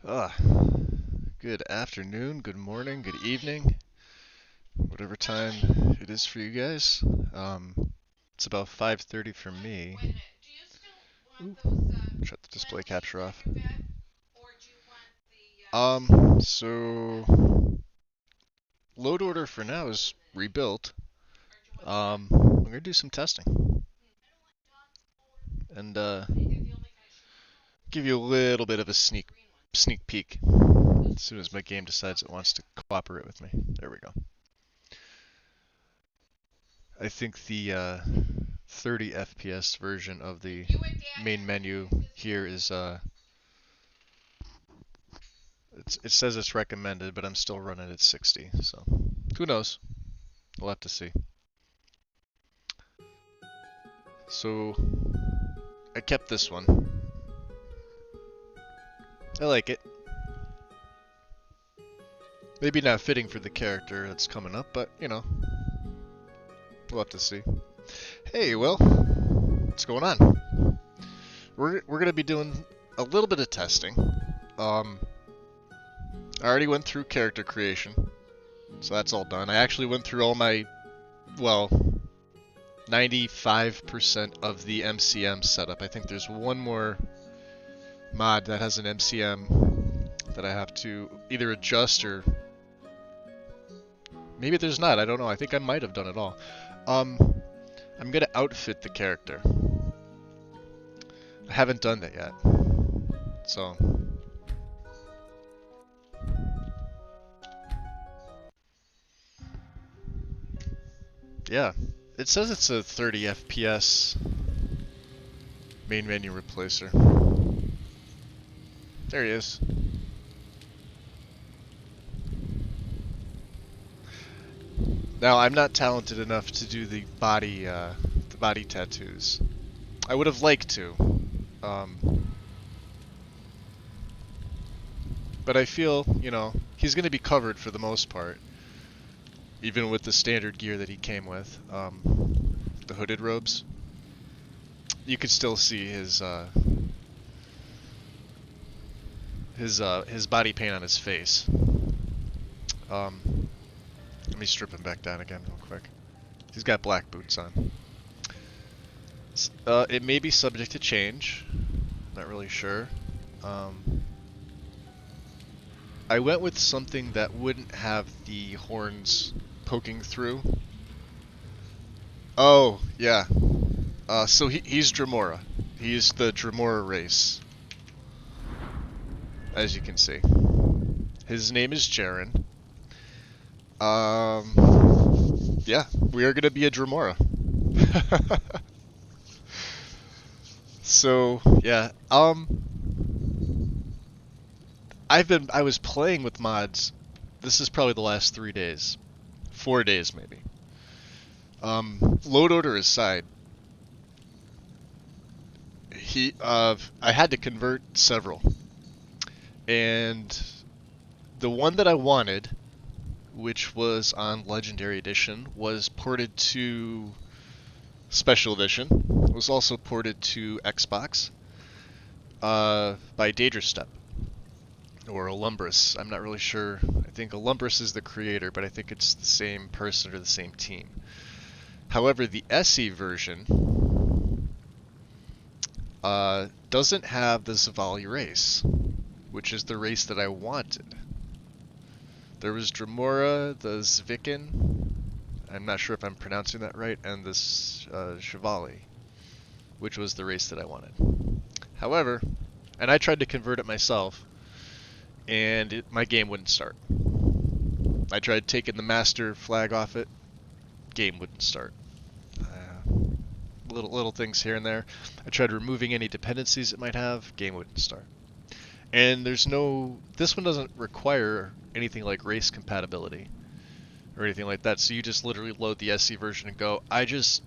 Ah, good afternoon, good morning, good evening, whatever time it is for you guys. It's about 5:30 for me. Ooh, shut the display capture off. So load order for now is rebuilt. I'm gonna do some testing and give you a little bit of a sneak peek as soon as my game decides it wants to cooperate with me. There we go. I think the 30 FPS version of the main menu here is it says it's recommended, but I'm still running at 60. So who knows? We'll have to see. So I kept this one. I like it. Maybe not fitting for the character that's coming up, but you know, we'll have to see. Hey, Will, what's going on? We're gonna be doing a little bit of testing. I already went through character creation, so that's all done. I actually went through all my, well, 95% of the MCM setup. I think there's one more mod that has an MCM that I have to either adjust or maybe there's not. I don't know. I think I might have done it all. Um, I'm gonna outfit the character. I haven't done that yet, so yeah. It says it's a 30 FPS main menu replacer. There he is. Now, I'm not talented enough to do the body tattoos. I would have liked to, but I feel, you know, he's going to be covered for the most part, even with the standard gear that he came with, the hooded robes. You could still see his body paint on his face. Let me strip him back down again real quick. He's got black boots on. It may be subject to change. Not really sure. I went with something that wouldn't have the horns poking through. Oh, yeah. So he's Dremora. He's the Dremora race, as you can see. His name is Jaren. Yeah, we are gonna be a Dremora. So, yeah, I was playing with mods. This is probably the last 3 days. 4 days, maybe. Load order aside, I had to convert several. And the one that I wanted, which was on Legendary Edition, was ported to Special Edition. It was also ported to Xbox by Daedrastep or Alumbris. I'm not really sure. I think Alumbris is the creator, but I think it's the same person or the same team. However, the SE version doesn't have the Zavali race, which is the race that I wanted. There was Dremora, the Zvikin, I'm not sure if I'm pronouncing that right, and this Chevali, which was the race that I wanted. However, and I tried to convert it myself, and my game wouldn't start. I tried taking the master flag off it, game wouldn't start. Little things here and there. I tried removing any dependencies it might have, game wouldn't start. And this one doesn't require anything like race compatibility or anything like that, so you just literally load the SC version and go. I just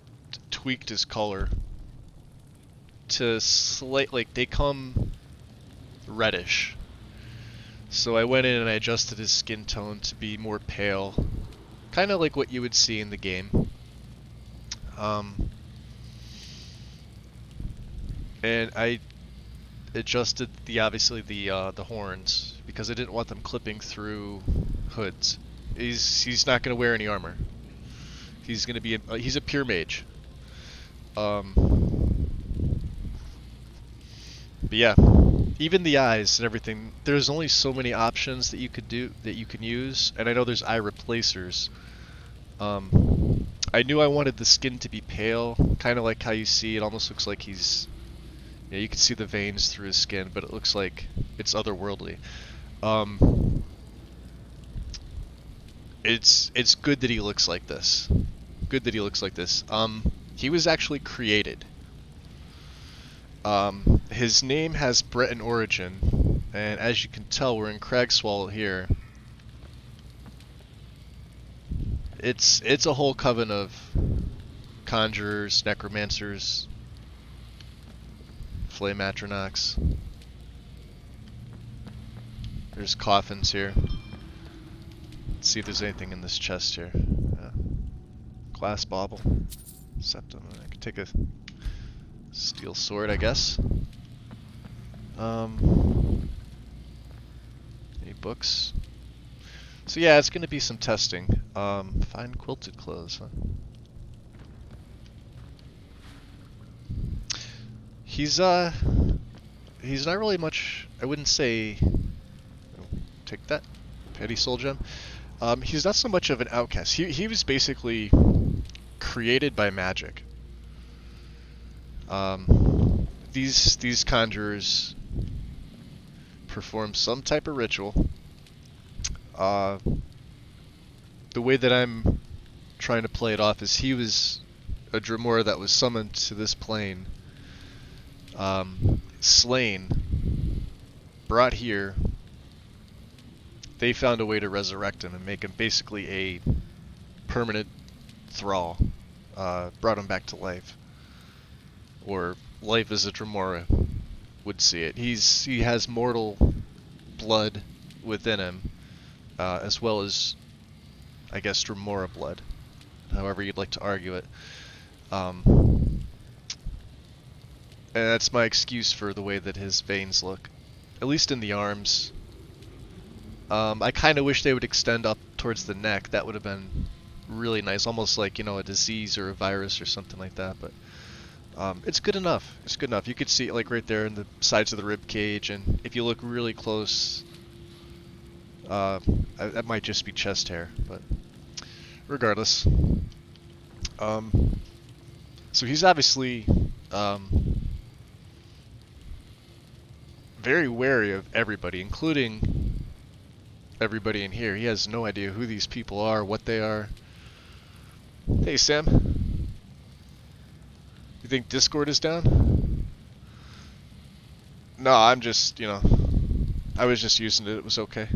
tweaked his color to like they come reddish. So I went in and I adjusted his skin tone to be more pale, kind of like what you would see in the game. And adjusted obviously the horns because I didn't want them clipping through hoods. He's not going to wear any armor. He's going to be he's a pure mage. But yeah, even the eyes and everything. There's only so many options that you can use, and I know there's eye replacers. I knew I wanted the skin to be pale, kind of like how you see. It almost looks like he's. Yeah, you can see the veins through his skin, but it looks like it's otherworldly. It's good that he looks like this. Good that he looks like this. He was actually created. His name has Breton origin, and as you can tell, we're in Cragswall here. It's a whole coven of conjurers, necromancers, flame atronachs. There's coffins here. Let's see if there's anything in this chest here. Glass bauble, septum. I could take a steel sword, I guess. Any books? So yeah, it's gonna be some testing. Find quilted clothes, huh? He's not really much. I wouldn't say. Oh, take that, petty soul gem. He's not so much of an outcast. He was basically created by magic. These conjurers perform some type of ritual. The way that I'm trying to play it off is he was a Dremora that was summoned to this plane, slain, brought here. They found a way to resurrect him and make him basically a permanent thrall. Brought him back to life, or life as a Dremora would see it. He has mortal blood within him, as well as, I guess, Dremora blood, however you'd like to argue it. And that's my excuse for the way that his veins look, at least in the arms. I kind of wish they would extend up towards the neck. That would have been really nice, almost like, you know, a disease or a virus or something like that. But it's good enough. It's good enough. You could see it like right there in the sides of the rib cage, and if you look really close, that might just be chest hair. But regardless, so he's obviously very wary of everybody, including everybody in here. He has no idea who these people are, what they are. Hey, Sam. You think Discord is down? No, I'm just, you know, I was just using it. It was okay.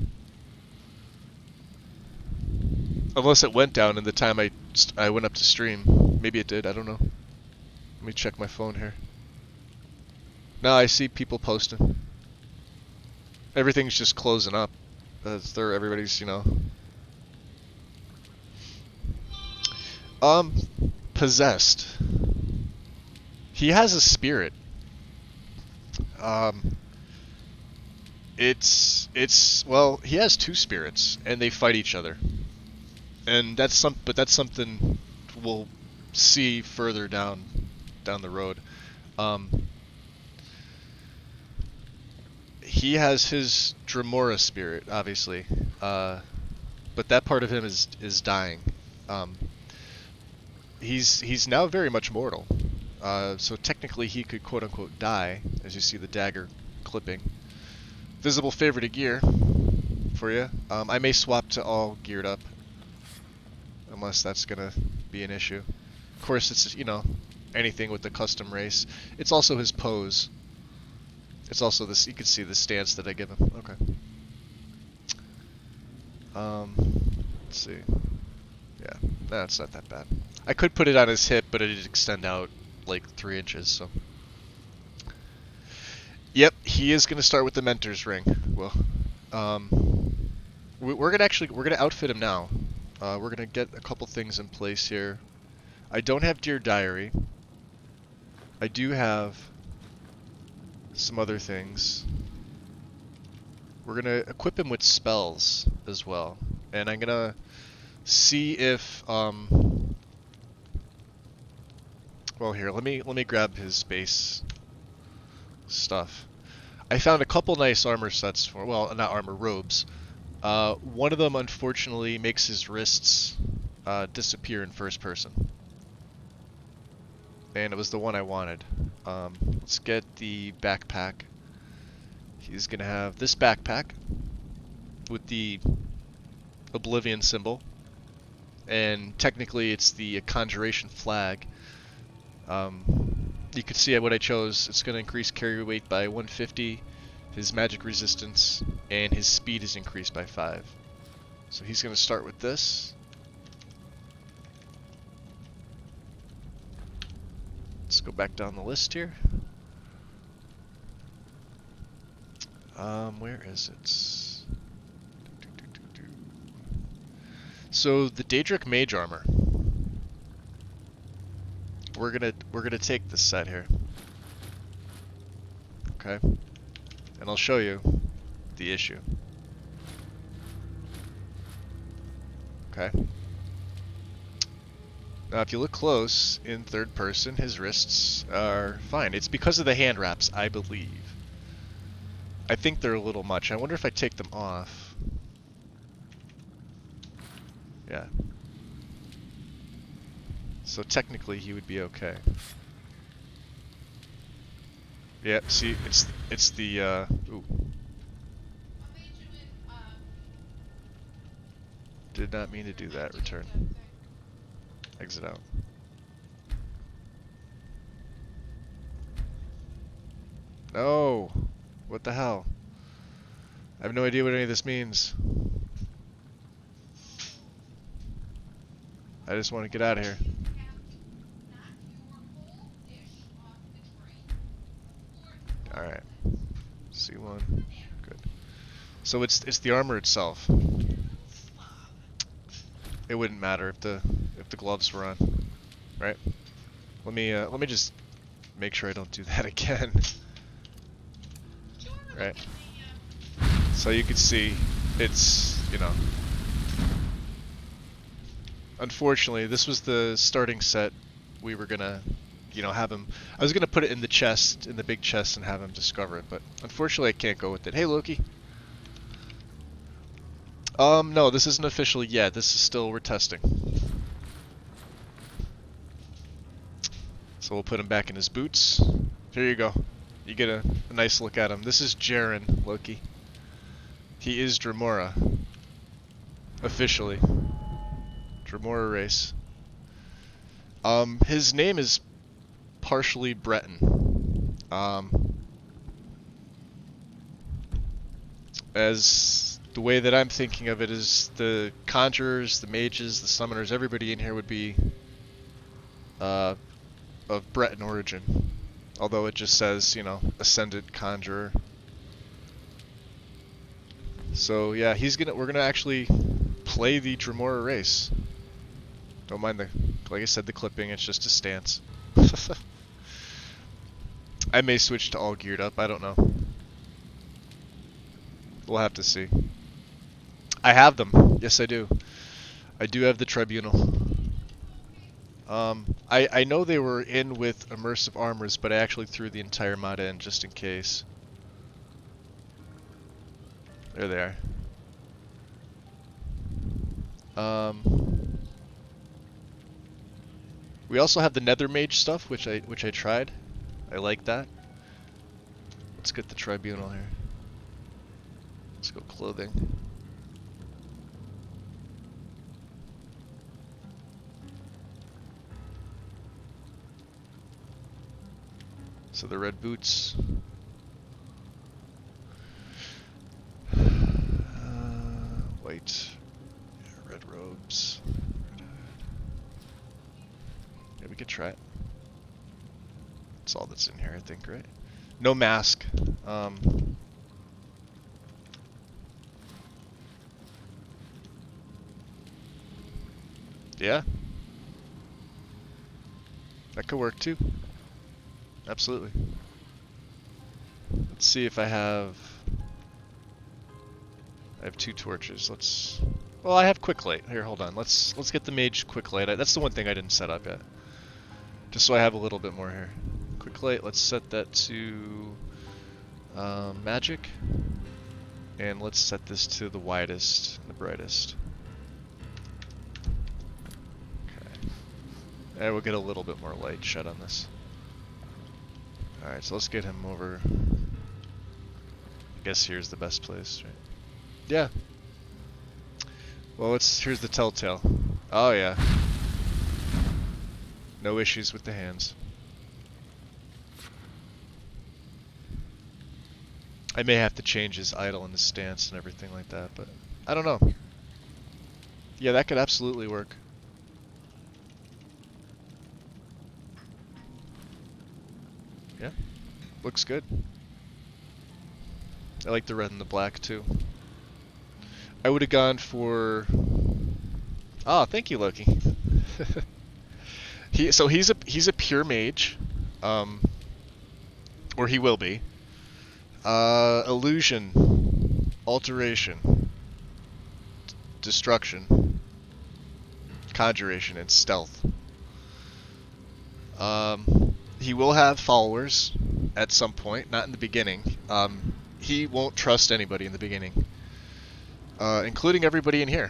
Unless it went down in the time I went up to stream. Maybe it did. I don't know. Let me check my phone here. No, I see people posting. Everything's just closing up. Everybody's, you know. Possessed. He has a spirit. Well, he has two spirits, and they fight each other. And that's something we'll see further down the road. He has his Dremora spirit, obviously, but that part of him is dying. He's now very much mortal, so technically he could quote unquote die, as you see the dagger clipping. Visible favor to gear for you. I may swap to all geared up, unless that's gonna be an issue. Of course, it's, you know, anything with the custom race. It's also his pose. It's also this. You can see the stance that I give him. Okay. Let's see. Yeah, no, it's not that bad. I could put it on his hip, but it'd extend out like 3 inches. So. Yep, he is gonna start with the Mentor's Ring. Well, we're gonna outfit him now. We're gonna get a couple things in place here. I don't have Dear Diary. I do have some other things. We're gonna equip him with spells as well, and I'm gonna see if well, here, let me grab his base stuff. I found a couple nice armor sets for, well, not armor, robes. One of them unfortunately makes his wrists disappear in first person, and it was the one I wanted. Let's get the backpack. He's gonna have this backpack with the Oblivion symbol, and technically it's the Conjuration flag. You can see what I chose. It's going to increase carry weight by 150, his magic resistance, and his speed is increased by 5. So he's going to start with this. Let's go back down the list here. Where is it? So the Daedric Mage Armor. We're gonna take this set here. Okay. And I'll show you the issue. Okay. Now if you look close in third person, his wrists are fine. It's because of the hand wraps, I believe. I think they're a little much. I wonder if I take them off. Yeah. So technically he would be okay. Yeah, see, it's the ooh. Did not mean to do that. Return. Exit out. No! What the hell? I have no idea what any of this means. I just want to get out of here. Alright. C1. Good. So it's the armor itself. It wouldn't matter if the gloves were on. Right? Let me just make sure I don't do that again. Right. So you can see it's, you know, unfortunately this was the starting set. We were gonna, you know, have him, I was gonna put it in the chest, in the big chest, and have him discover it, but unfortunately I can't go with it. Hey Loki. No, this isn't official yet. This is still, we're testing. So we'll put him back in his boots. Here you go. You get a nice look at him. This is Jaren, Loki. He is Dremora. Officially. Dremora race. His name is partially Breton. As the way that I'm thinking of it is the conjurers, the mages, the summoners, everybody in here would be of Breton origin. Although it just says, you know, Ascended Conjurer. So yeah, we're gonna actually play the Dremora race. Don't mind like I said, the clipping, it's just a stance. I may switch to all geared up, I don't know. We'll have to see. I have them. Yes, I do. I do have the Tribunal. I know they were in with immersive armors, but I actually threw the entire mod in just in case. There they are. We also have the Nether Mage stuff, which I tried. I like that. Let's get the Tribunal here. Let's go clothing. So the red boots. White. Yeah, red robes. Yeah, we could try it. That's all that's in here, I think, right? No mask. Yeah. That could work too. Absolutely. Let's see if I have... I have 2 torches. Let's... Well, I have quick light. Here, hold on. Let's get the mage quick light. That's the one thing I didn't set up yet. Just so I have a little bit more here. Quick light, let's set that to magic. And let's set this to the widest, the brightest. Okay. And we'll get a little bit more light shed on this. Alright, so let's get him over. I guess here's the best place, right? Yeah. Well, here's the telltale. Oh yeah. No issues with the hands. I may have to change his idle and his stance and everything like that, but I don't know. Yeah, that could absolutely work. Yeah, looks good. I like the red and the black too. I would have gone for... Oh, thank you, Loki. So he's a pure mage, or he will be. Illusion, alteration, destruction, conjuration, and stealth. He will have followers at some point, not in the beginning. He won't trust anybody in the beginning, including everybody in here.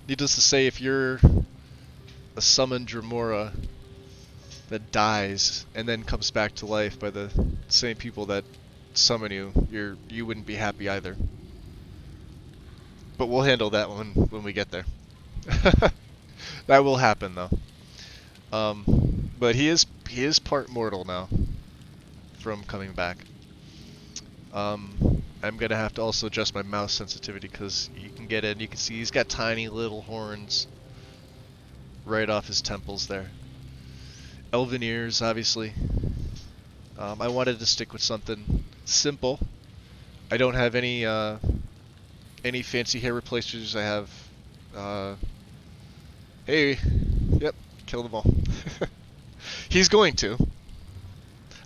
Needless to say, if you're a summoned Dremora that dies and then comes back to life by the same people that summon you, you wouldn't be happy either. But we'll handle that one when we get there. That will happen though. But he is part mortal now from coming back. I'm gonna have to also adjust my mouse sensitivity because you can get in. You can see he's got tiny little horns right off his temples there. Elven ears, obviously. I wanted to stick with something simple. I don't have any fancy hair replacers. I have. Hey, yep, kill them all. He's going to.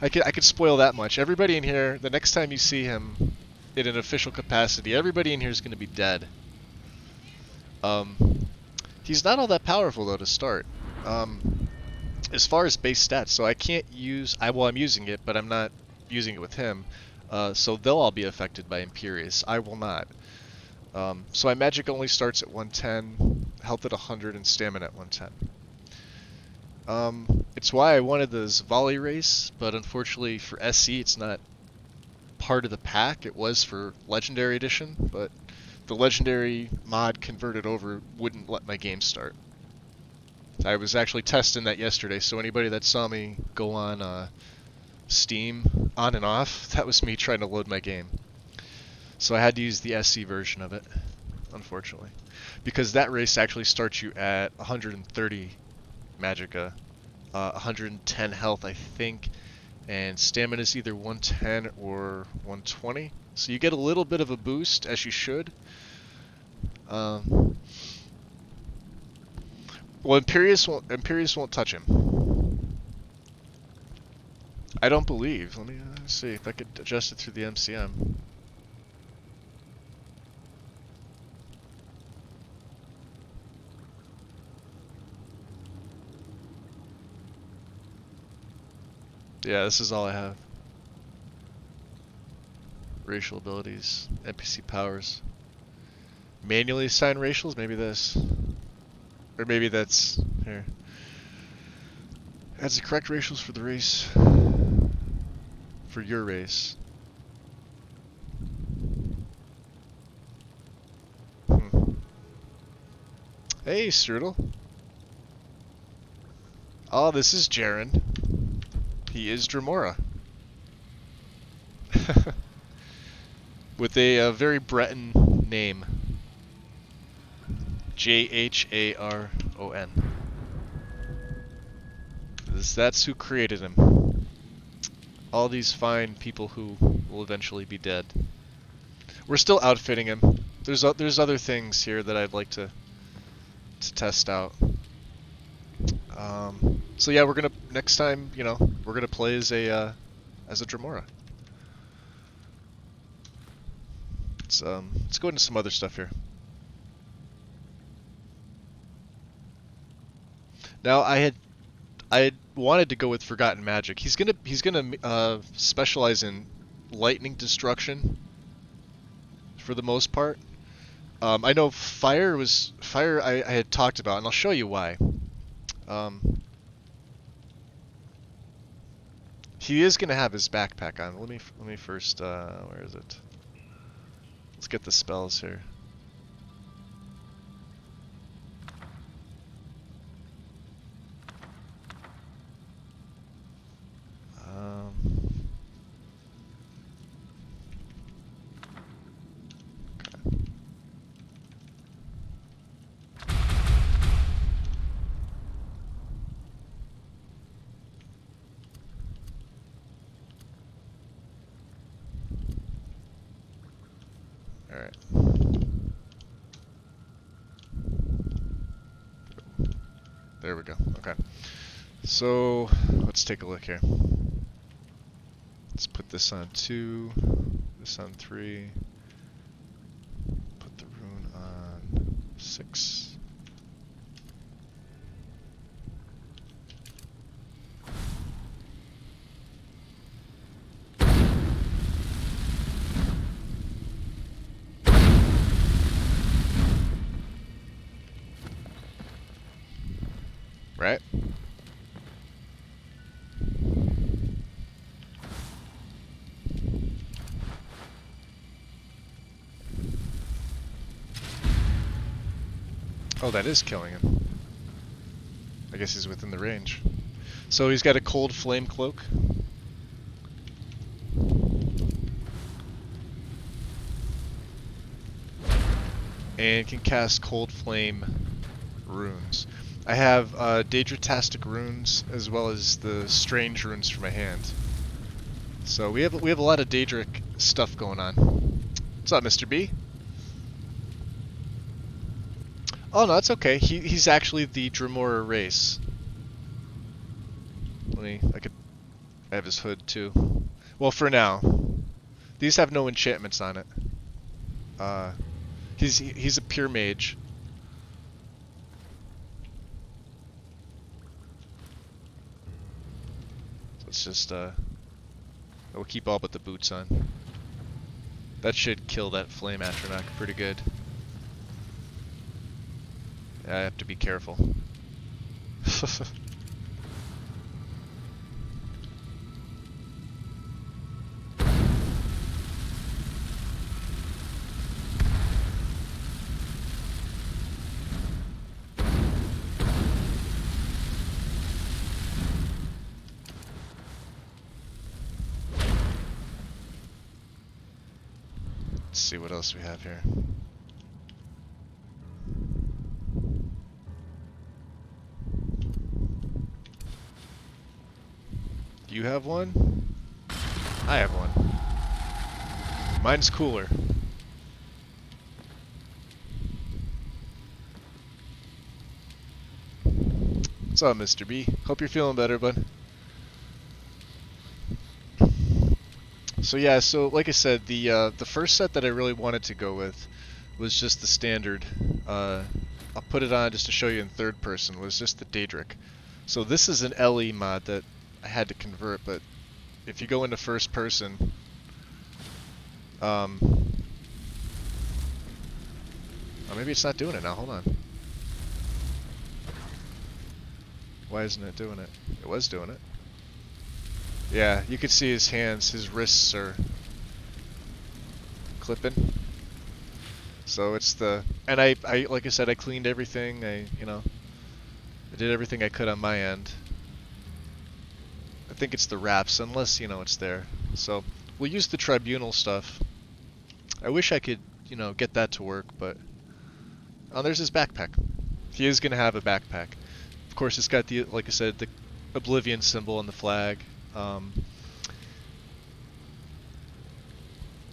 I could spoil that much. Everybody in here, the next time you see him in an official capacity, everybody in here is going to be dead. He's not all that powerful though to start. As far as base stats, so I can't use... Well, I'm using it, but I'm not using it with him. So they'll all be affected by Imperious. I will not. So my magic only starts at 110, health at 100, and stamina at 110. It's why I wanted the Zvali race, but unfortunately for SC it's not part of the pack. It was for Legendary Edition, but the Legendary mod converted over wouldn't let my game start. I was actually testing that yesterday, so anybody that saw me go on Steam on and off, that was me trying to load my game. So I had to use the SC version of it, unfortunately. Because that race actually starts you at 130 magicka, 110 health I think, and stamina is either 110 or 120. So you get a little bit of a boost, as you should. Well, Imperious won't touch him. I don't believe. Let me see if I could adjust it through the MCM. Yeah, this is all I have. Racial abilities, NPC powers. Manually assign racials? Maybe this. Or maybe that's... here. Adds the correct racials for the race. For your race. Hey, Strudel. Oh, this is Jaren. He is Dremora. With a very Breton name. Jharon. That's who created him. All these fine people who will eventually be dead. We're still outfitting him. There's other things here that I'd like to test out. So yeah, we're gonna next time, you know, we're gonna play as a Dremora. Let's go into some other stuff here. Now I had wanted to go with Forgotten Magic. He's gonna specialize in lightning destruction for the most part. I know fire. I had talked about, and I'll show you why. Um, he is gonna have his backpack on. Let me first. Where is it? Let's get the spells here. Um, all right. There we go. Okay. So let's take a look here. Let's put this on 2, this on 3, put the rune on 6. Right? Oh, that is killing him. I guess he's within the range. So he's got a cold flame cloak. And can cast cold flame runes. I have Daedritastic runes as well as the strange runes for my hand. So we have a lot of Daedric stuff going on. What's up, Mr. B? Oh no, that's okay. He's actually the Dremora race. I have his hood too. Well, for now. These have no enchantments on it. He's a pure mage. So it's just we'll keep all but the boots on. That should kill that flame Atronach pretty good. Yeah, I have to be careful. Let's see what else we have here. Do you have one? I have one. Mine's cooler. What's up, Mr. B? Hope you're feeling better, bud. So yeah, so like I said, the first set that I really wanted to go with was just the standard. I'll put it on just to show you in third person. Was just the Daedric. So this is an LE mod that I had to convert, but if you go into first person, oh, maybe it's not doing it now. Hold on. Why isn't it doing it? It was doing it. Yeah, you can see his hands, his wrists are clipping. So it's and I like I said, I cleaned everything. I did everything I could on my end. I think it's the wraps, unless it's there. So we'll use the tribunal stuff. I wish I could get that to work, but oh, there's his backpack. He is gonna have a backpack. Of course, it's got like I said, the Oblivion symbol on the flag.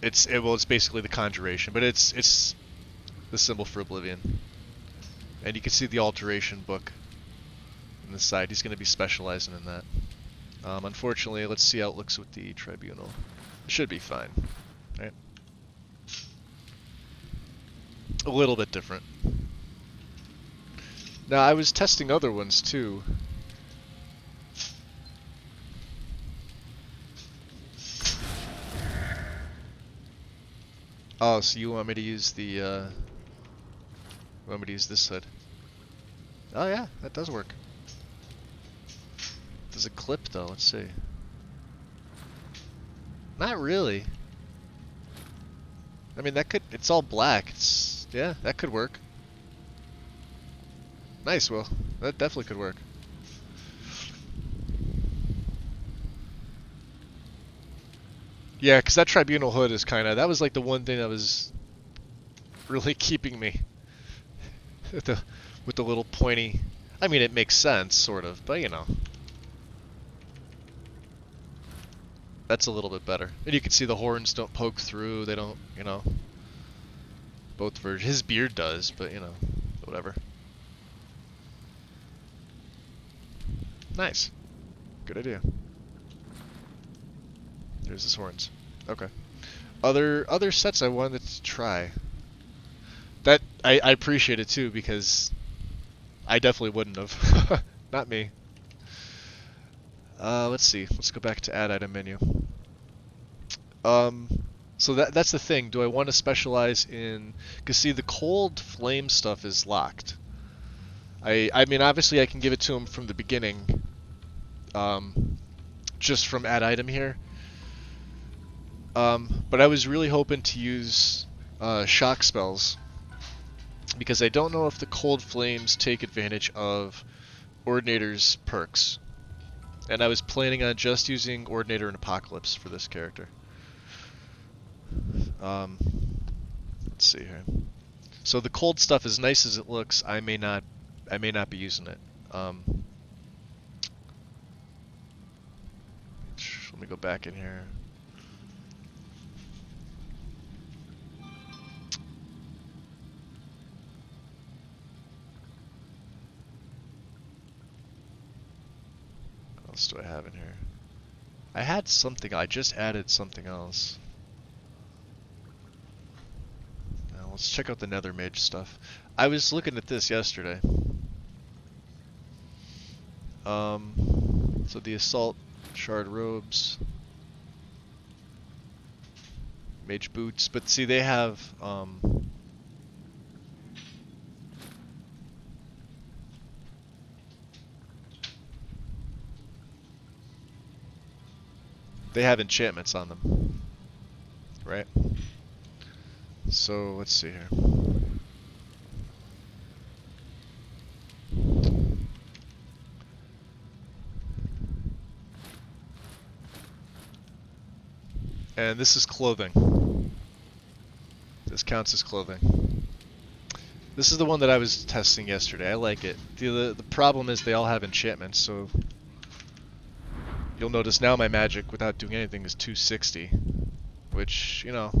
It's basically the conjuration, but it's the symbol for Oblivion. And you can see the alteration book in this side. He's going to be specializing in that. Unfortunately, let's see how it looks with the Tribunal. It should be fine, right? A little bit different. Now, I was testing other ones too. Oh, so you want me to use the, you want me to use this hood? Oh yeah, that does work. Does it clip though? Let's see. Not really. I mean, that could, it's all black. It's, yeah, that could work. Nice, Will. That definitely could work. Yeah, because that Tribunal hood is kind of, that was like the one thing that was really keeping me with the little pointy. I mean, it makes sense, sort of, but you know. That's a little bit better. And you can see the horns don't poke through, they don't, you know. Both versions. His beard does, but you know, whatever. Nice. Good idea. There's his horns. Okay. Other sets I wanted to try. That I appreciate it too, because I definitely wouldn't have. Not me. Let's see. Let's go back to add item menu. So that's the thing. Do I want to specialize in? Because see, the cold flame stuff is locked. I mean, obviously I can give it to him from the beginning. Just from add item here. But I was really hoping to use shock spells, because I don't know if the cold flames take advantage of Ordinator's perks. And I was planning on just using Ordinator and Apocalypse for this character. Let's see here. So the cold stuff, as nice as it looks, I may not be using it. Let me go back in here. What else do I have in here? I had something. I just added something else. Now let's check out the Nether Mage stuff. I was looking at this yesterday. So the Assault Shard Robes, Mage Boots, but see they have enchantments on them, right? So let's see here. And this is clothing. This counts as clothing. This is the one that I was testing yesterday. I like it. The problem is they all have enchantments, so you'll notice now my magic without doing anything is 260, which, you know,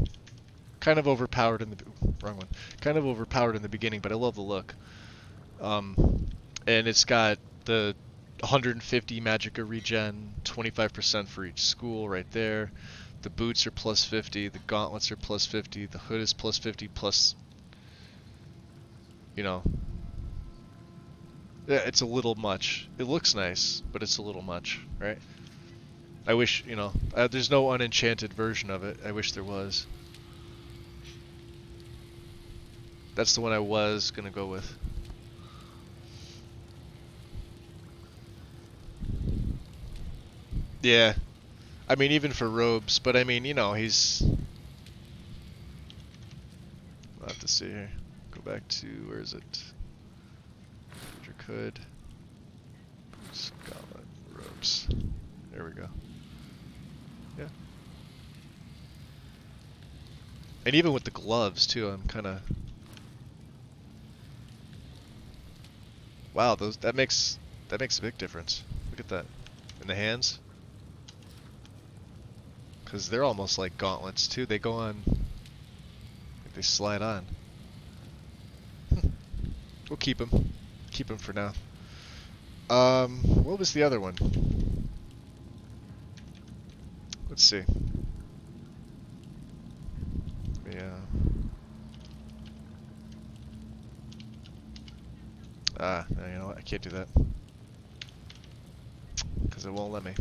kind of overpowered in the wrong one. Kind of overpowered in the beginning, but I love the look. And it's got the 150 magicka regen, 25% for each school right there. The boots are plus 50, the gauntlets are plus 50, the hood is plus 50 plus, you know, yeah, it's a little much. It looks nice, but it's a little much, right? I wish, you know, there's no unenchanted version of it. I wish there was. That's the one I was gonna go with. Yeah. I mean, even for robes, but I mean, you know, he's... I'll have to see here. Go back to, where is it? Could. Gauntlet, robes. There we go. Yeah. And even with the gloves, too, I'm kind of... Wow, that makes a big difference. Look at that. In the hands. Because they're almost like gauntlets too. They go on, they slide on. We'll keep them. Keep them for now. What was the other one? Let's see. Yeah. No, you know what? I can't do that. Because it won't let me.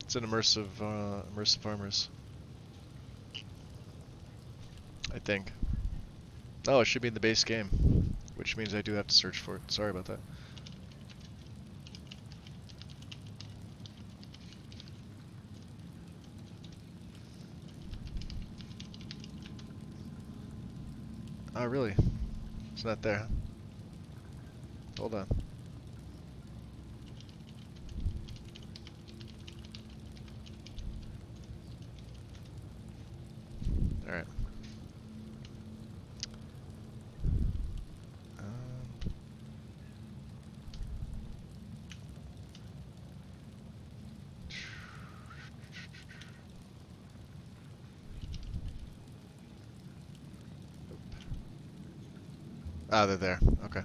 It's an immersive armors. I think. Oh, it should be in the base game. Which means I do have to search for it. Sorry about that. Oh, really? It's not there, huh? Hold on. Alright. Ah, they're there. Okay.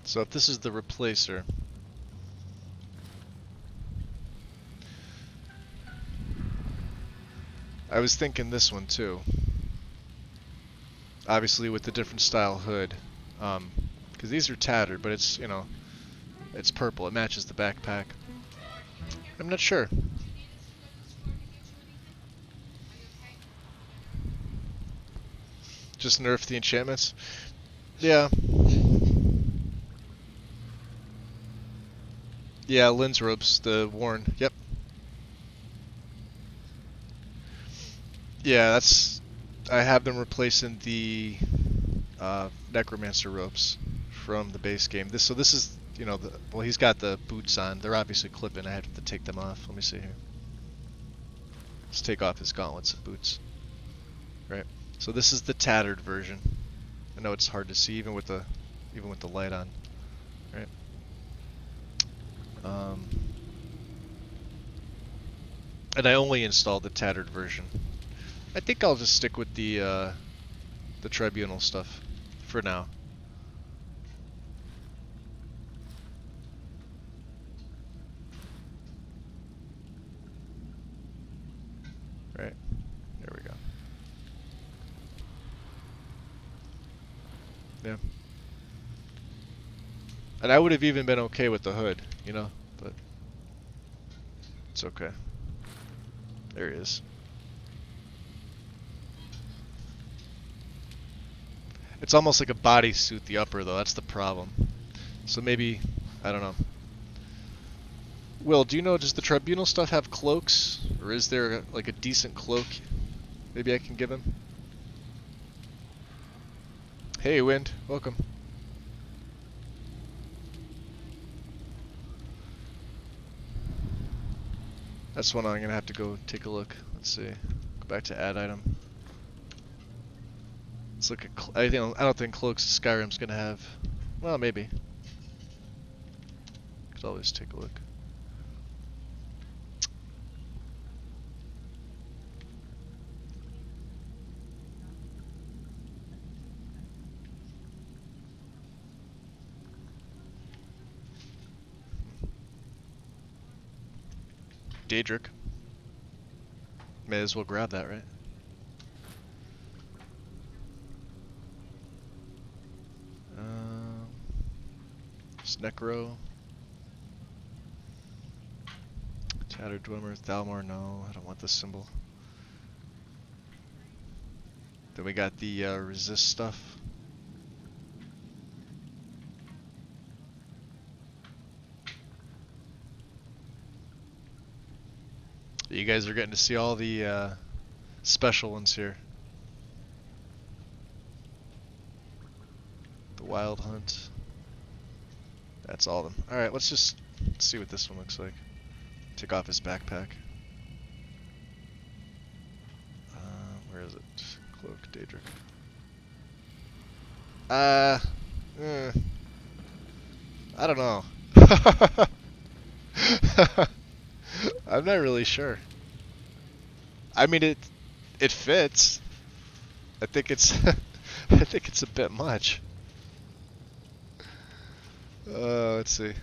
So if this is the replacer, I was thinking this one too. Obviously with the different style hood. Because these are tattered, but it's, you know, it's purple. It matches the backpack. I'm not sure. Just nerf the enchantments? Yeah. Yeah, lens ropes, the worn. Yep. Yeah, that's... I have them replacing the necromancer ropes from the base game. So this is, you know, well, he's got the boots on. They're obviously clipping. I have to take them off. Let me see here. Let's take off his gauntlets and boots. Right. So this is the tattered version. I know it's hard to see even with the light on. Right. And I only installed the tattered version. I think I'll just stick with the tribunal stuff for now. Right. There we go. Yeah. And I would have even been okay with the hood, you know, but it's okay. There he is. It's almost like a bodysuit, the upper, though. That's the problem. So maybe, I don't know. Will, do you know, does the tribunal stuff have cloaks? Or is there, like, a decent cloak maybe I can give him? Hey, Wind. Welcome. That's one I'm going to have to go take a look. Let's see. Go back to add item. Let's look at... I don't think cloaks Skyrim's going to have... Well, maybe. Could always take a look. Daedric. May as well grab that, right? Necro. Tattered Dwemer, Thalmor, no, I don't want this symbol. Then we got the resist stuff. You guys are getting to see all the special ones here. The Wild Hunt. That's all of them. Alright, let's just see what this one looks like. Take off his backpack. Where is it? Cloak, Daedric. I don't know. I'm not really sure. I mean, it fits. I think it's I think it's a bit much. Let's see.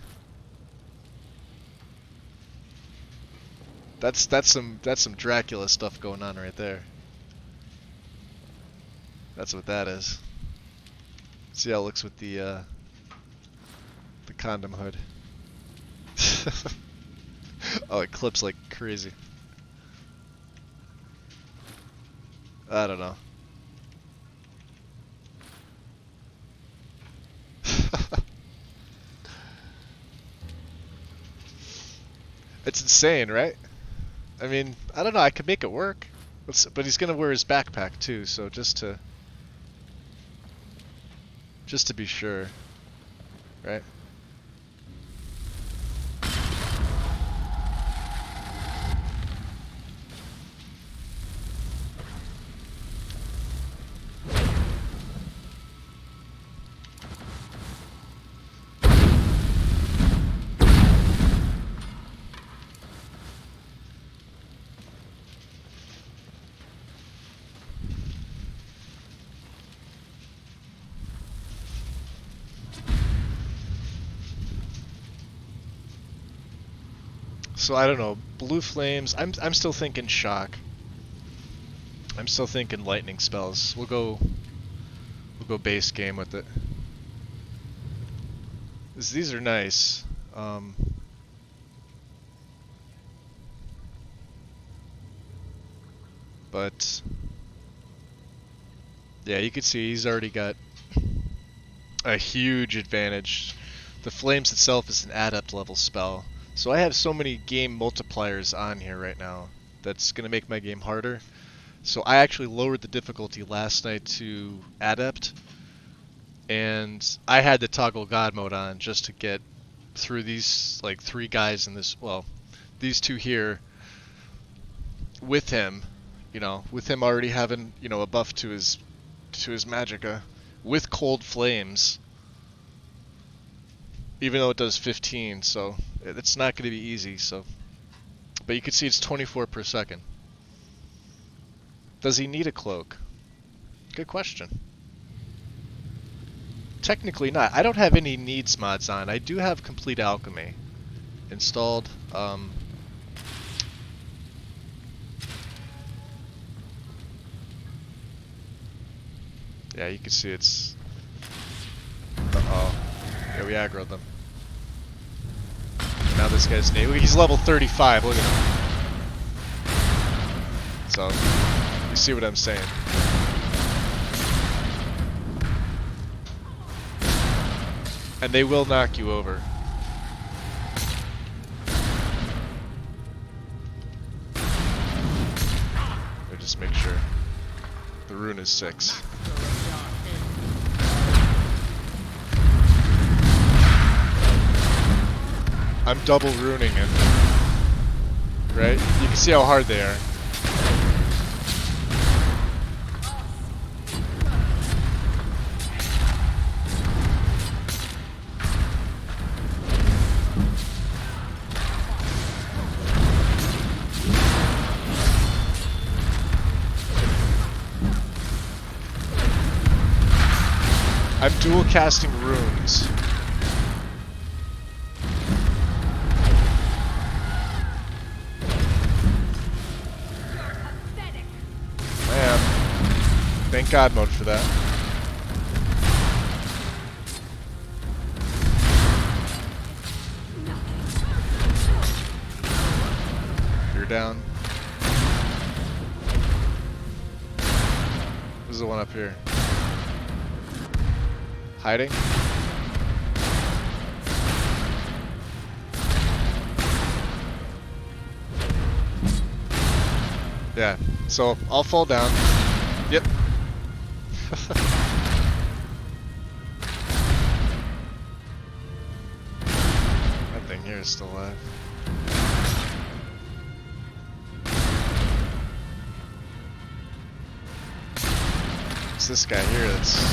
That's some Dracula stuff going on right there. That's what that is. See how it looks with the condom hood. Oh, it clips like crazy. I don't know. It's insane, right? I mean, I don't know, I could make it work. But he's gonna wear his backpack too, so just to be sure, right? So I don't know, blue flames. I'm still thinking shock. I'm still thinking lightning spells. We'll go base game with it. These are nice. But yeah, you can see he's already got a huge advantage. The flames itself is an adept level spell. So I have so many game multipliers on here right now that's going to make my game harder. So I actually lowered the difficulty last night to adept, and I had to toggle god mode on just to get through these like 3 guys in this, well, these 2 here with him, you know, with him already having, you know, a buff to his magicka with cold flames. Even though it does 15, so it's not going to be easy. So, but you can see it's 24 per second. Does he need a cloak? Good question. Technically not. I don't have any needs mods on. I do have complete alchemy installed. Yeah, you can see it's. Uh-oh. Yeah, we aggroed them. Now this guy's he's level 35, look at him. So, you see what I'm saying. And they will knock you over. Or just make sure. The rune is 6. I'm double ruining it. Right? You can see how hard they are. I'm dual casting runes. Thank God mode for that. You're down. This is the one up here. Hiding? Yeah, so I'll fall down. Yep. That thing here is still alive. It's this guy here that's...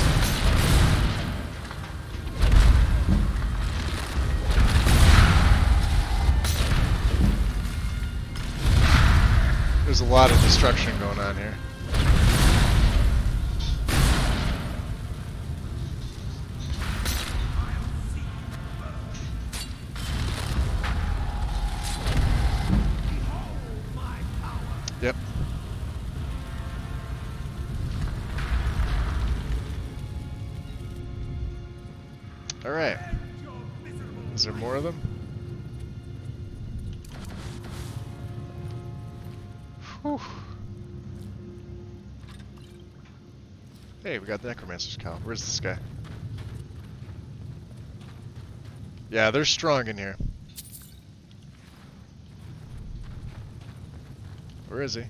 There's a lot of destruction going on here. Yep. Alright. Is there more of them? Whew. Hey, we got the Necromancer's Cowl. Where's this guy? Yeah, they're strong in here. Where is he?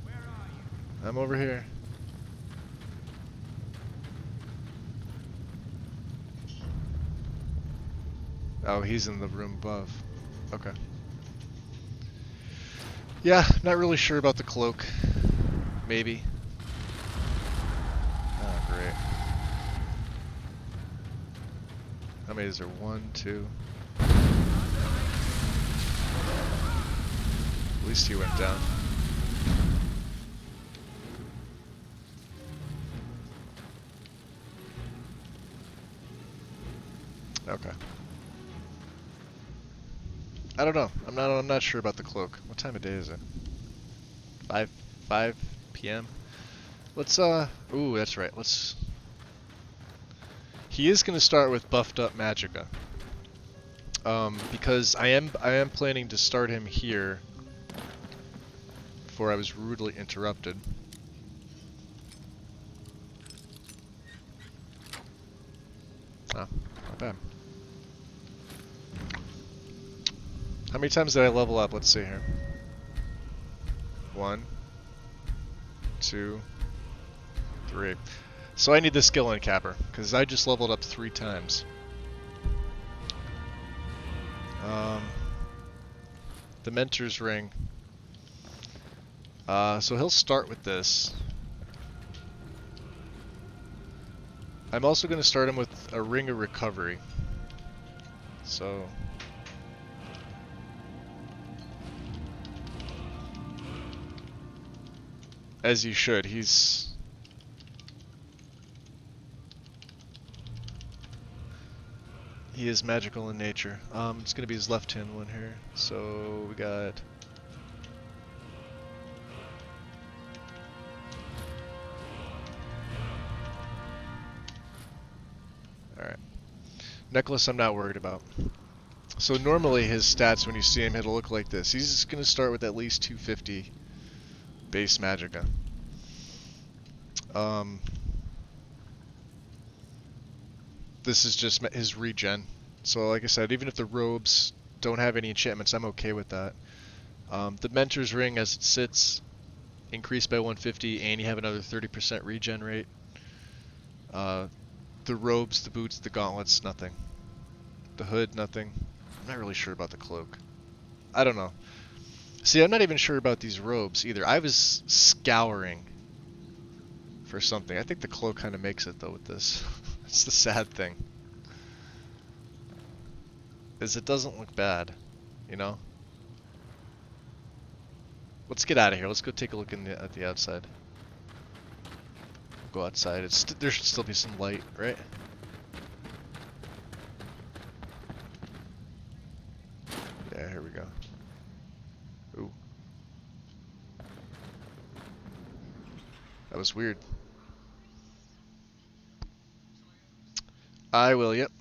Where are you? I'm over here. Oh, he's in the room above. Okay. Yeah, not really sure about the cloak. Maybe. Oh, great. How many is there? 1, 2. At least he went down. Okay. I don't know. I'm not sure about the cloak. What time of day is it? 5 p.m. Let's ooh, that's right. Let's He is going to start with buffed up Magicka. Because I am planning to start him here before I was rudely interrupted. Ah, not bad. How many times did I level up? Let's see here. 1, 2, 3. So I need the skill uncapper, because I just leveled up 3 times. The Mentor's Ring. So he'll start with this. I'm also going to start him with a Ring of Recovery. So... as you should, he is magical in nature. It's going to be his left-hand one here. So we got... Alright. Necklace I'm not worried about. So normally his stats, when you see him, it'll look like this. He's just going to start with at least 250 base Magicka. This is just his regen. So like I said, even if the robes don't have any enchantments, I'm okay with that. The Mentor's Ring, as it sits, increased by 150, and you have another 30% regen rate. The robes, the boots, the gauntlets, nothing. The hood, nothing. I'm not really sure about the cloak. I don't know. See, I'm not even sure about these robes either. I was scouring for something. I think the cloak kind of makes it though with this. It's the sad thing. Is it doesn't look bad, you know? Let's get out of here. Let's go take a look at the outside. Go outside. There should still be some light, right? Yeah, here we go. Ooh. That was weird. I will, yep.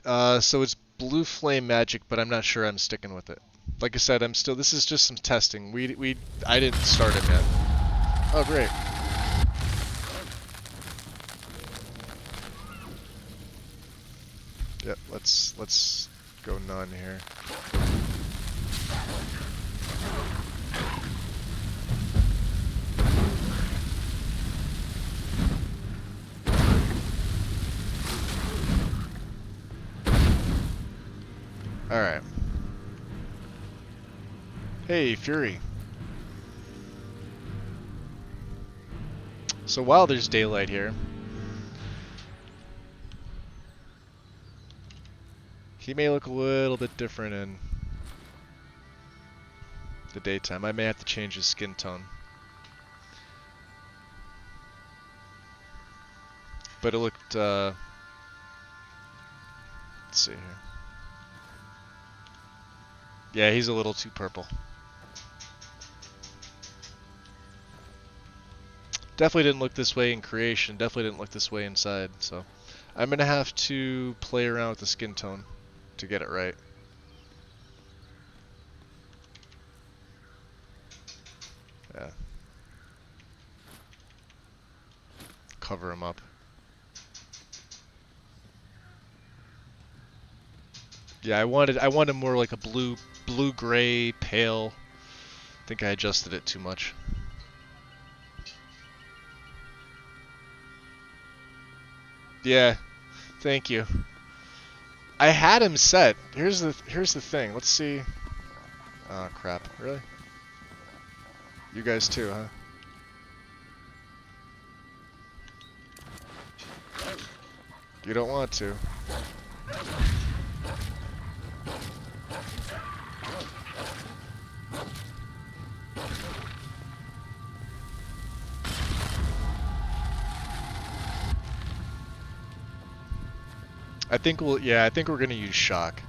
So it's blue flame magic, but I'm not sure I'm sticking with it. Like I said, this is just some testing. I didn't start it yet. Oh, great. Yep, let's go none here. Alright. Hey, Fury. So while there's daylight here, he may look a little bit different in the daytime. I may have to change his skin tone. But it looked, let's see here. Yeah, he's a little too purple. Definitely didn't look this way in creation. Definitely didn't look this way inside. So I'm going to have to play around with the skin tone to get it right. Yeah. Cover him up. Yeah, I wanted more like a blue gray pale. I think I adjusted it too much. Yeah, thank you. I had him set. Here's the thing. Let's see. Oh crap! Really? You guys too, huh? You don't want to. I think we're gonna use shock.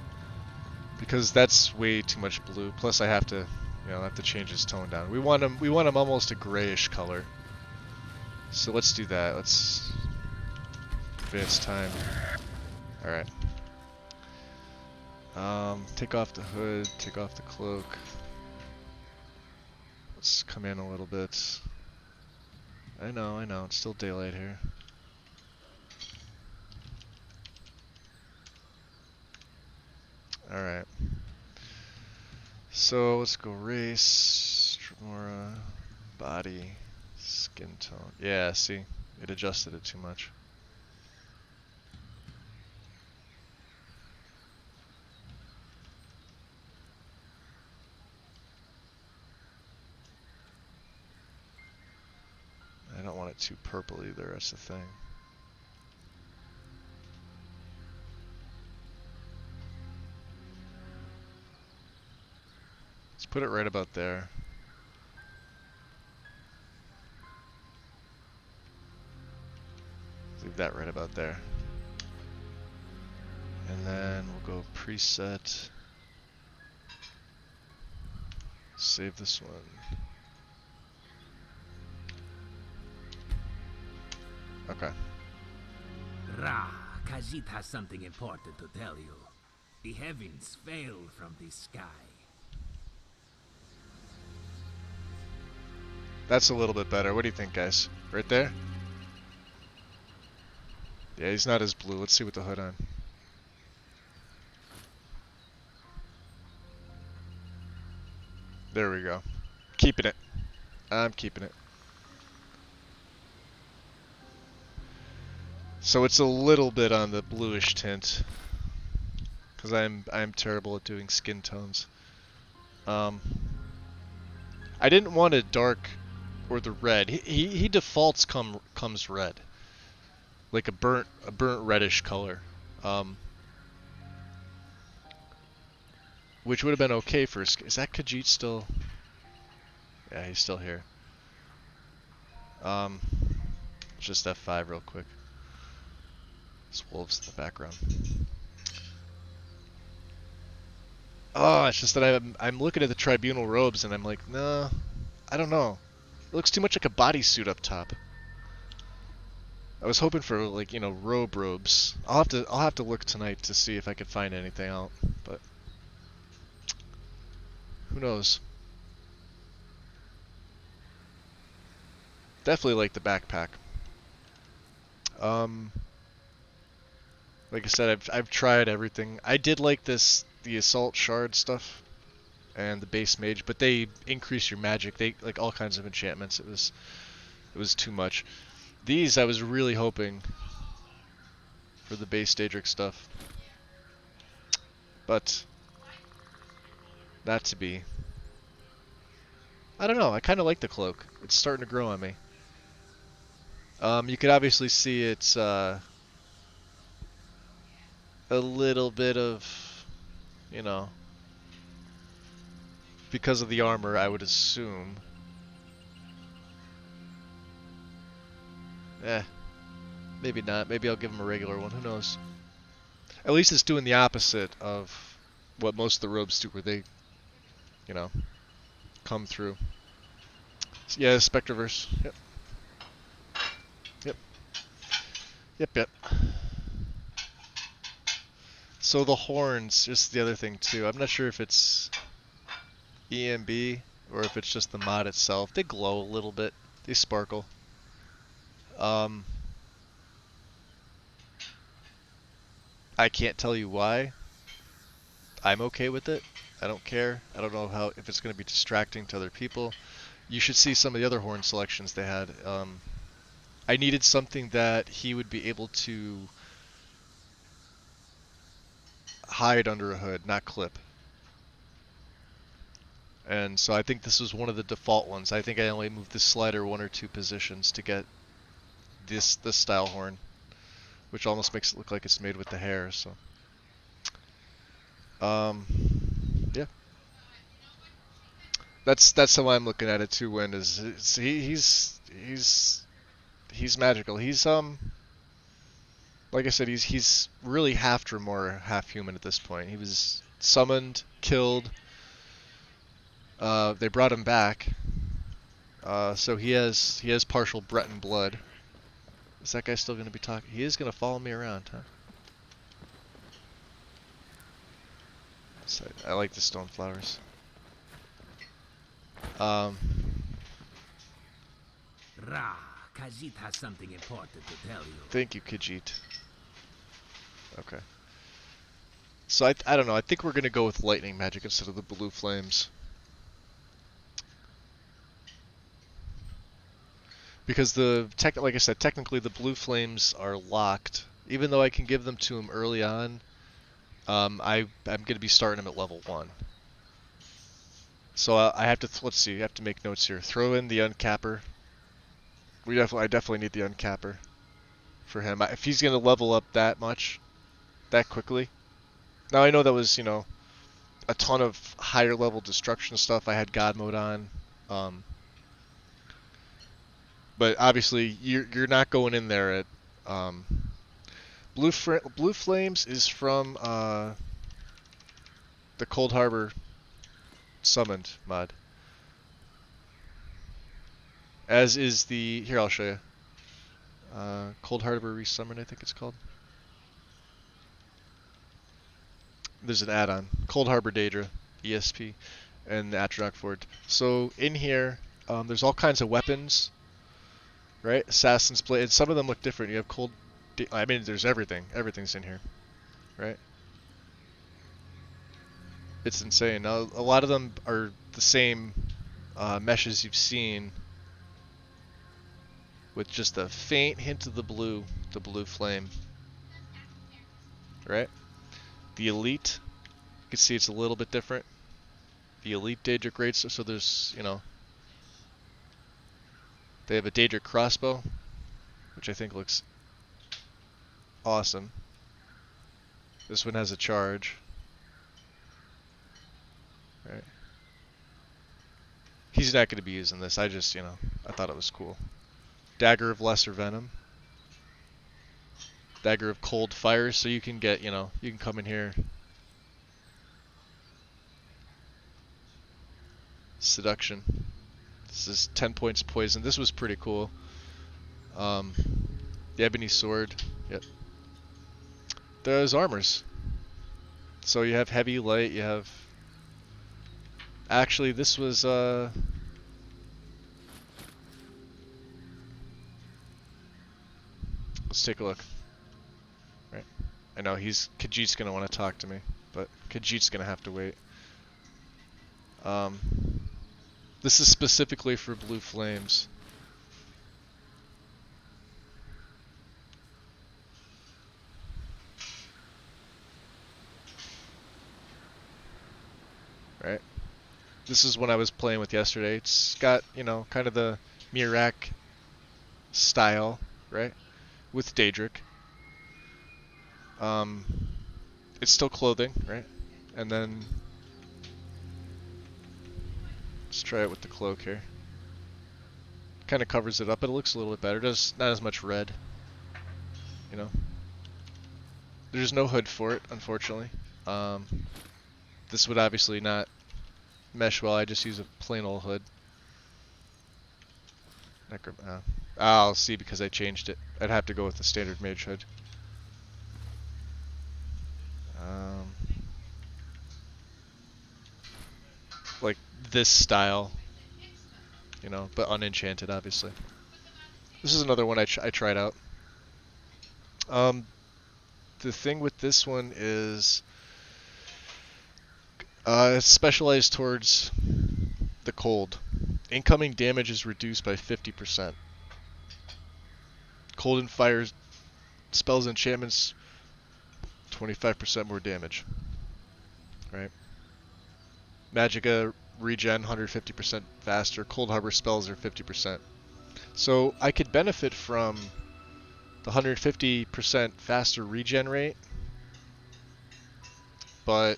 Because that's way too much blue. Plus I have to, have to change his tone down. We want him almost a grayish color. So let's do that. Let's advance time. Alright. Take off the hood, take off the cloak. Let's come in a little bit. I know, it's still daylight here. Alright. So let's go race, Tremora, body, skin tone. Yeah, see, it adjusted it too much. I don't want it too purple either, that's the thing. Let's put it right about there. Leave that right about there. And then we'll go preset. Save this one. Okay. Ra, Khajiit has something important to tell you. The heavens fell from the sky. That's a little bit better. What do you think, guys? Right there? Yeah, he's not as blue. Let's see with the hood on. There we go. Keeping it. I'm keeping it. So it's a little bit on the bluish tint, because I'm terrible at doing skin tones. I didn't want a dark or the red. He defaults comes red, like a burnt reddish color, which would have been okay for. Is that Khajiit still? Yeah, he's still here. Just F5 real quick. There's wolves in the background. Oh, it's just that I'm looking at the tribunal robes and I'm like, nah, I don't know. It looks too much like a bodysuit up top. I was hoping for like, robes. I'll have to look tonight to see if I can find anything out, but who knows. Definitely like the backpack. Like I said, I've tried everything. I did like the assault shard stuff and the base mage, but they increase your magic. They like all kinds of enchantments. It was too much. These I was really hoping for the base Daedric stuff, but not to be. I don't know. I kind of like the cloak. It's starting to grow on me. You could obviously see it's a little bit of, because of the armor, I would assume. Eh, maybe not. Maybe I'll give him a regular one. Who knows? At least it's doing the opposite of what most of the robes do, where they, you know, come through. Yeah, Spectreverse. Yep. Yep. Yep, yep. So the horns, just the other thing too. I'm not sure if it's EMB or if it's just the mod itself. They glow a little bit. They sparkle. Um, I can't tell you why. I'm okay with it. I don't care. I don't know how if it's going to be distracting to other people. You should see some of the other horn selections they had. I needed something that he would be able to hide under a hood, not clip. And so I think this was one of the default ones. I think I only moved the slider 1 or 2 positions to get this style horn, which almost makes it look like it's made with the hair. So, yeah, that's how I'm looking at it too. When he's magical. He's like I said, he's really half Dremor, half human at this point. He was summoned, killed. They brought him back. So he has partial Breton blood. Is that guy still going to be talking? He is going to follow me around, huh? So I like the stone flowers. Ra, Khajiit has something important to tell you. Thank you, Khajiit. Okay. So I don't know. I think we're going to go with lightning magic instead of the blue flames. Because like I said, technically the blue flames are locked. Even though I can give them to him early on, I'm going to be starting him at level 1. So I have to, let's see, I have to make notes here. Throw in the uncapper. I definitely need the uncapper for him. If he's going to level up that much, that quickly. Now I know that was, a ton of higher level destruction stuff. I had God mode on. But obviously you're not going in there at Blue Flames is from the Cold Harbor summoned mod. As is the here I'll show you. Cold Harbor Resummoned, I think it's called. There's an add-on. Cold Harbor Daedra, ESP, and the Atronach Ford. So in here, there's all kinds of weapons, right? Assassin's Blade. Some of them look different. You have I mean, there's everything. Everything's in here, right? It's insane. Now, a lot of them are the same meshes you've seen, with just a faint hint of the blue flame, right? The Elite, you can see it's a little bit different. The Elite Daedric Greats, so there's, they have a Daedric crossbow, which I think looks awesome. This one has a charge. Right. He's not going to be using this. I just, I thought it was cool. Dagger of Lesser Venom. Dagger of Cold Fire, so you can get, you can come in here. Seduction. This is 10 points poison. This was pretty cool. The Ebony Sword. Yep. There's armors. So you have heavy, light, you have... Actually, this was, let's take a look. Right. I know Khajiit's gonna want to talk to me, but Khajiit's gonna have to wait. This is specifically for blue flames. Right. This is what I was playing with yesterday. It's got, kind of the Mirak style, right? With Daedric. It's still clothing, right? And then Let's try it with the cloak here. Kind of covers it up, but it looks a little bit better. Does not as much red, you know. There's no hood for it, unfortunately. This would obviously not mesh well. I just use a plain old hood. I'll see because I changed it. I'd have to go with the standard mage hood. Like this style, you know, but unenchanted, obviously. This is another one I tried out. The thing with this one is it's specialized towards the cold. Incoming damage is reduced by 50%. Cold and fire spells and enchantments, 25% more damage. Right? Magicka regen 150% faster. Cold Harbor spells are 50%. So I could benefit from the 150% faster regen rate, but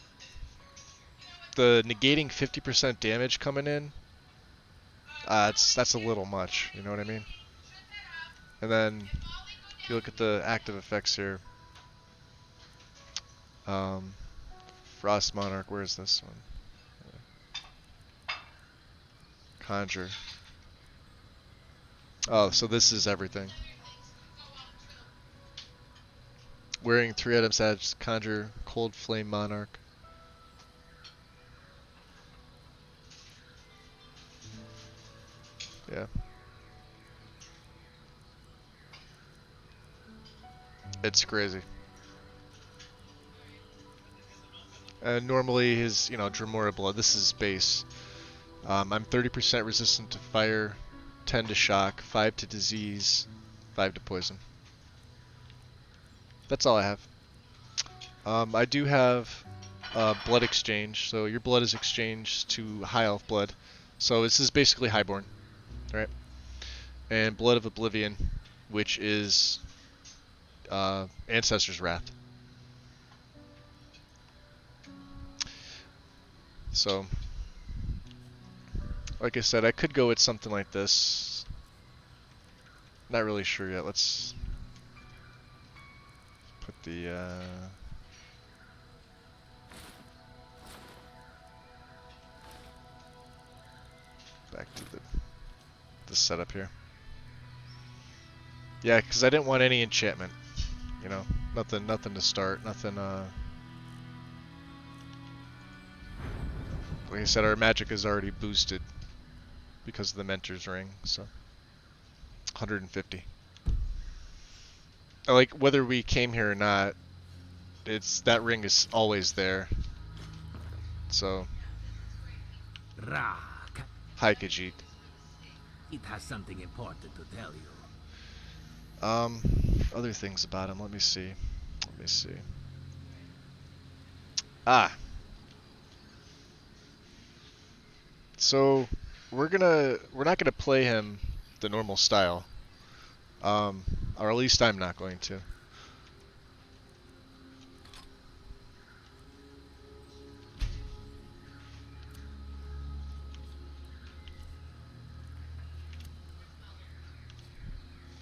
the negating 50% damage coming in, that's a little much. You know what I mean? And then if you look at the active effects here, Frost Monarch. Where is this one? Conjure. Oh, so this is everything. Wearing 3 items adds Conjure, Cold Flame Monarch. Yeah. It's crazy. And normally his, Dremora Blood, this is base. I'm 30% resistant to fire, 10 to shock, 5 to disease, 5 to poison. That's all I have. I do have blood exchange, so your blood is exchanged to high elf blood. So this is basically highborn, right? And blood of oblivion, which is ancestor's wrath. So, like I said, I could go with something like this. Not really sure yet. Let's put the back to the setup here. Yeah, because I didn't want any enchantment. Nothing to start. Nothing. Like I said, our magic is already boosted because of the Mentor's Ring. So 150. Like whether we came here or not, that ring is always there. So. Hi, Khajiit. It has something important to tell you. Other things about him. Let me see. Ah. So we're not gonna play him the normal style. Or at least I'm not going to.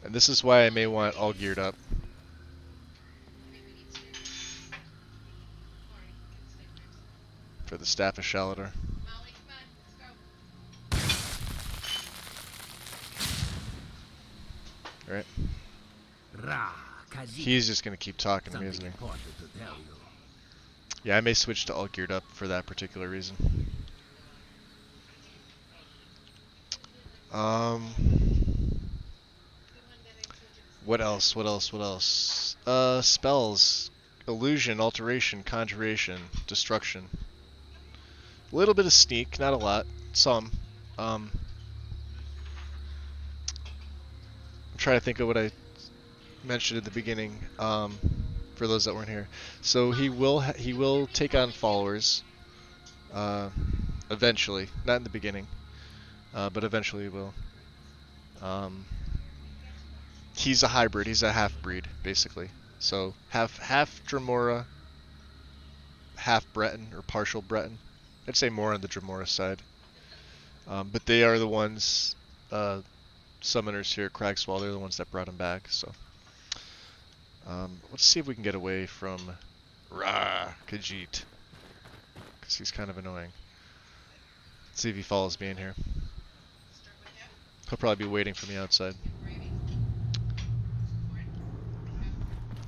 And this is why I may want all geared up. For the Staff of Shaladar. Alright. He's just gonna keep talking to me, isn't he? Yeah, I may switch to all geared up for that particular reason. What else? Spells. Illusion, Alteration, Conjuration, Destruction. A little bit of Sneak, not a lot. Some. I'm trying to think of what I mentioned at the beginning, for those that weren't here. So he will take on followers, eventually. Not in the beginning, but eventually he will. He's a hybrid. He's a half-breed, basically. So half Dremora, half Breton, or partial Breton. I'd say more on the Dremora side. But they are the ones, summoners here at Cragswall, they're the ones that brought him back, so. Let's see if we can get away from Khajiit, because he's kind of annoying. Let's see if he follows me in here. He'll probably be waiting for me outside.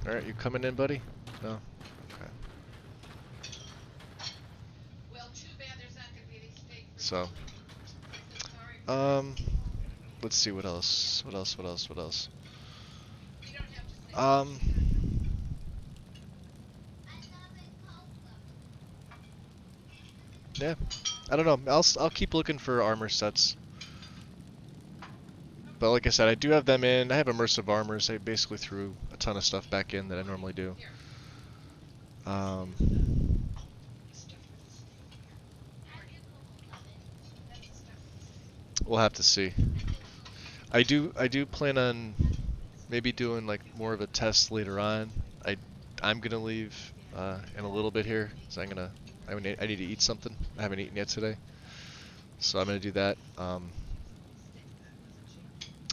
Alright, you coming in, buddy? No? Okay. So, let's see what else. What else? Um, yeah, I don't know. I'll keep looking for armor sets. But like I said, I do have them in. I have immersive armors. I basically threw a ton of stuff back in that I normally do. We'll have to see. I do plan on maybe doing like more of a test later on. I'm gonna leave in a little bit here, so I need to eat something. I haven't eaten yet today, so I'm gonna do that.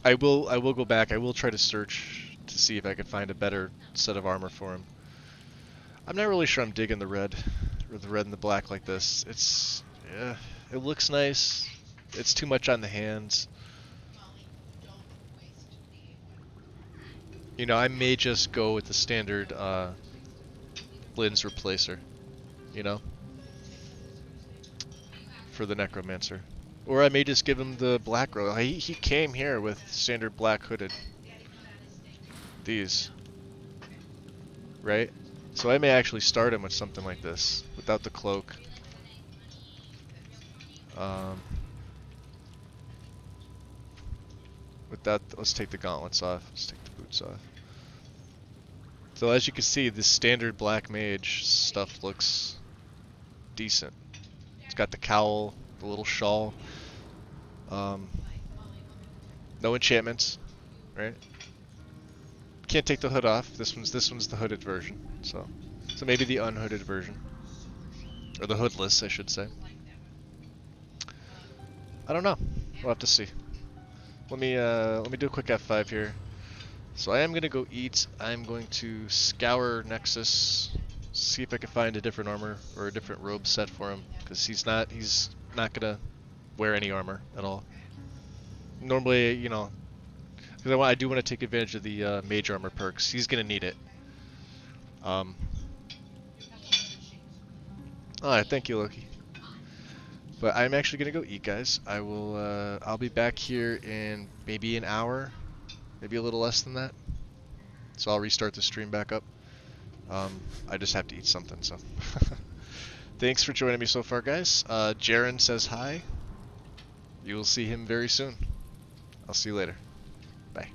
I will go back. I will try to search to see if I can find a better set of armor for him. I'm not really sure I'm digging the red and the black like this. Yeah, it looks nice. It's too much on the hands. You know, I may just go with the standard lens replacer, you know, for the necromancer. Or I may just give him the black robe. He came here with standard black hooded. These. Right? So I may actually start him with something like this, without the cloak. With that, let's take the gauntlets off. Let's take the boots off. So as you can see, this standard black mage stuff looks decent. It's got the cowl, the little shawl. No enchantments, right? Can't take the hood off. This one's the hooded version. So maybe the unhooded version, or the hoodless, I should say. I don't know. We'll have to see. Let me do a quick F5 here. So I am gonna go eat. I'm going to scour Nexus, see if I can find a different armor or a different robe set for him, because he's not gonna wear any armor at all. Normally, you know, because I do want to take advantage of the mage armor perks. He's gonna need it. Alright, thank you, Loki. But I'm actually gonna go eat, guys. I'll be back here in maybe an hour, maybe a little less than that. So I'll restart the stream back up. I just have to eat something, so. Thanks for joining me so far, guys. Jaren says hi. You will see him very soon. I'll see you later. Bye.